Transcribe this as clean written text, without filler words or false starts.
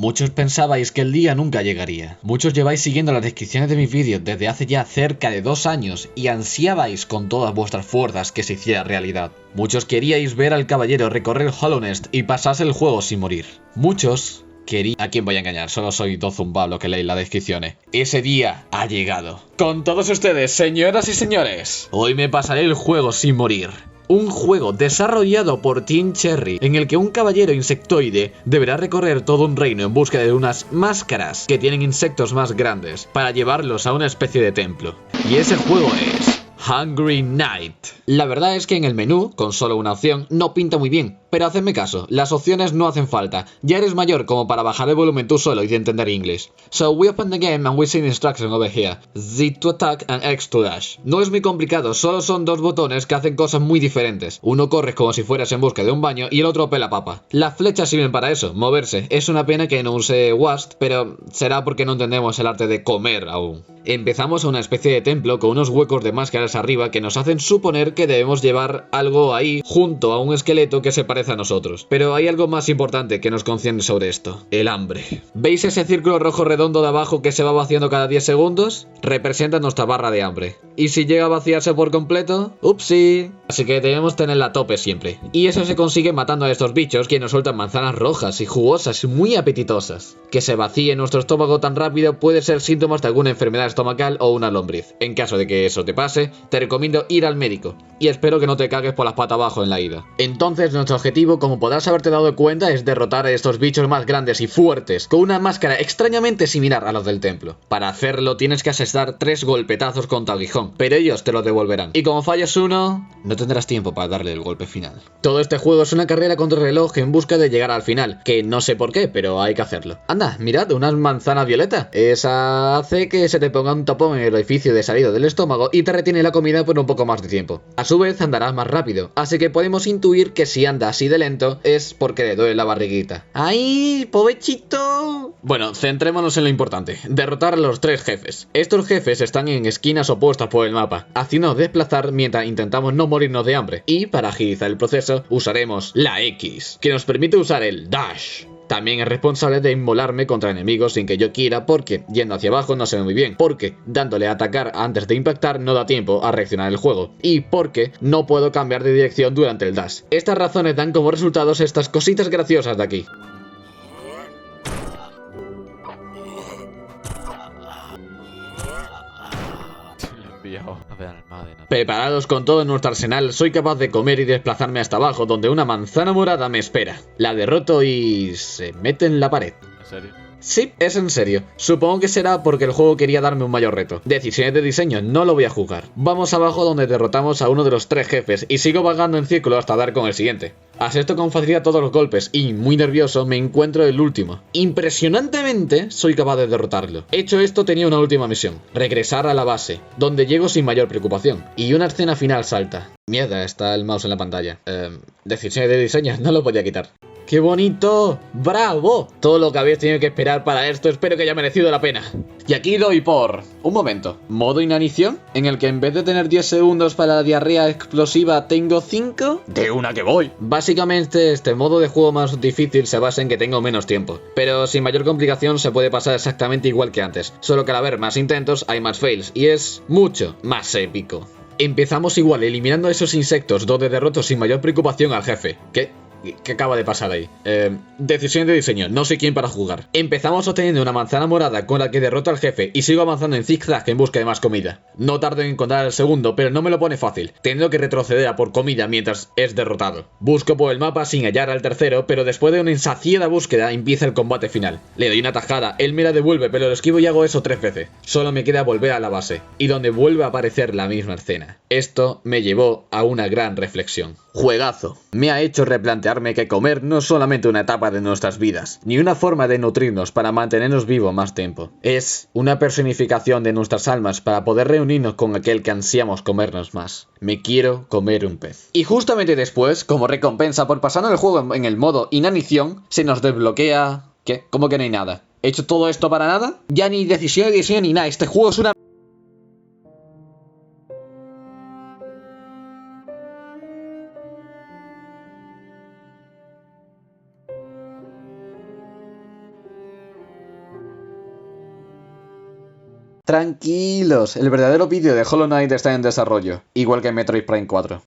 Muchos pensabais que el día nunca llegaría. Muchos lleváis siguiendo las descripciones de mis vídeos desde hace ya cerca de 2 años y ansiabais con todas vuestras fuerzas que se hiciera realidad. Muchos queríais ver al caballero recorrer Hollow Nest y pasarse el juego sin morir. Muchos queríais... ¿A quién voy a engañar? Solo soy dos zumbablos que leéis las descripciones. Ese día ha llegado. Con todos ustedes, señoras y señores, hoy me pasaré el juego sin morir. Un juego desarrollado por Team Cherry, en el que un caballero insectoide deberá recorrer todo un reino en busca de unas máscaras que tienen insectos más grandes, para llevarlos a una especie de templo. Y ese juego es Hungry Night. La verdad es que en el menú, con solo una opción, no pinta muy bien. Pero hacedme caso, las opciones no hacen falta. Ya eres mayor como para bajar el volumen tú solo y de entender inglés. So we open the game and we see the instruction over here. Z to attack and X to dash. No es muy complicado, solo son dos botones que hacen cosas muy diferentes. Uno corres como si fueras en busca de un baño y el otro pela papa. Las flechas sirven para eso, moverse. Es una pena que no use WASD, pero será porque no entendemos el arte de comer aún. Empezamos a una especie de templo con unos huecos de máscaras arriba que nos hacen suponer que debemos llevar algo ahí junto a un esqueleto que se parece a nosotros. Pero hay algo más importante que nos concierne sobre esto: el hambre. ¿Veis ese círculo rojo redondo de abajo que se va vaciando cada 10 segundos? Representa nuestra barra de hambre. ¿Y si llega a vaciarse por completo? ¡Upsi! Así que debemos tenerla a tope siempre. Y eso se consigue matando a estos bichos que nos sueltan manzanas rojas y jugosas y muy apetitosas. Que se vacíe nuestro estómago tan rápido puede ser síntomas de alguna enfermedad estomacal o una lombriz. En caso de que eso te pase, te recomiendo ir al médico. Y espero que no te cagues por las patas abajo en la ida. Entonces nuestro objetivo, como podrás haberte dado cuenta, es derrotar a estos bichos más grandes y fuertes, con una máscara extrañamente similar a los del templo. Para hacerlo tienes que asestar 3 golpetazos contra el aguijón, pero ellos te lo devolverán. Y como falles uno, no tendrás tiempo para darle el golpe final. Todo este juego es una carrera contra el reloj en busca de llegar al final, que no sé por qué, pero hay que hacerlo. Anda, mirad, unas manzanas violetas. Esa hace que se te ponga un tapón en el orificio de salida del estómago y te retiene la comida por un poco más de tiempo. A su vez andarás más rápido, así que podemos intuir que si anda así de lento es porque le duele la barriguita. ¡Ay, pobrecito! Bueno, centrémonos en lo importante: derrotar a los 3 jefes. Estos jefes están en esquinas opuestas por el mapa, haciéndonos desplazar mientras intentamos no morirnos de hambre. Y para agilizar el proceso usaremos la X, que nos permite usar el dash. También es responsable de inmolarme contra enemigos sin que yo quiera, porque yendo hacia abajo no se ve muy bien, porque dándole a atacar antes de impactar no da tiempo a reaccionar el juego, y porque no puedo cambiar de dirección durante el dash. Estas razones dan como resultados estas cositas graciosas de aquí. Preparados con todo en nuestro arsenal, soy capaz de comer y desplazarme hasta abajo, donde una manzana morada me espera. La derroto y... se mete en la pared. ¿En serio? Sí, es en serio. Supongo que será porque el juego quería darme un mayor reto. Decisiones de diseño, no lo voy a jugar. Vamos abajo donde derrotamos a uno de los 3 jefes y sigo vagando en círculo hasta dar con el siguiente. Acepto con facilidad todos los golpes y, muy nervioso, me encuentro el último. Impresionantemente, soy capaz de derrotarlo. Hecho esto, tenía una última misión: regresar a la base, donde llego sin mayor preocupación. Y una escena final salta. Mierda, está el mouse en la pantalla. Decisiones de diseño, no lo podía quitar. ¡Qué bonito! ¡Bravo! Todo lo que habéis tenido que esperar para esto, espero que haya merecido la pena. Y aquí doy por... un momento. ¿Modo inanición? ¿En el que en vez de tener 10 segundos para la diarrea explosiva tengo 5? ¡De una que voy! Básicamente este modo de juego más difícil se basa en que tengo menos tiempo, pero sin mayor complicación se puede pasar exactamente igual que antes, solo que al haber más intentos hay más fails y es mucho más épico. Empezamos igual, eliminando a esos insectos, donde derroto sin mayor preocupación al jefe. ¿Qué acaba de pasar ahí? Decisión de diseño, no sé quién para jugar. Empezamos obteniendo una manzana morada con la que derroto al jefe y sigo avanzando en zigzag en busca de más comida. No tardo en encontrar el segundo, pero no me lo pone fácil, teniendo que retroceder a por comida mientras es derrotado. Busco por el mapa sin hallar al tercero, pero después de una insaciada búsqueda empieza el combate final. Le doy una tajada, él me la devuelve, pero lo esquivo y hago eso 3 veces. Solo me queda volver a la base, y donde vuelve a aparecer la misma escena. Esto me llevó a una gran reflexión. Juegazo. Me ha hecho replantearme que comer no es solamente una etapa de nuestras vidas, ni una forma de nutrirnos para mantenernos vivos más tiempo. Es una personificación de nuestras almas para poder reunirnos con aquel que ansiamos comernos más. Me quiero comer un pez. Y justamente después, como recompensa por pasar el juego en el modo inanición, se nos desbloquea... ¿Qué? ¿Cómo que no hay nada? ¿He hecho todo esto para nada? Ya ni decisión de diseño ni nada. Este juego es una... Tranquilos, el verdadero vídeo de Hollow Knight está en desarrollo, igual que Metroid Prime 4.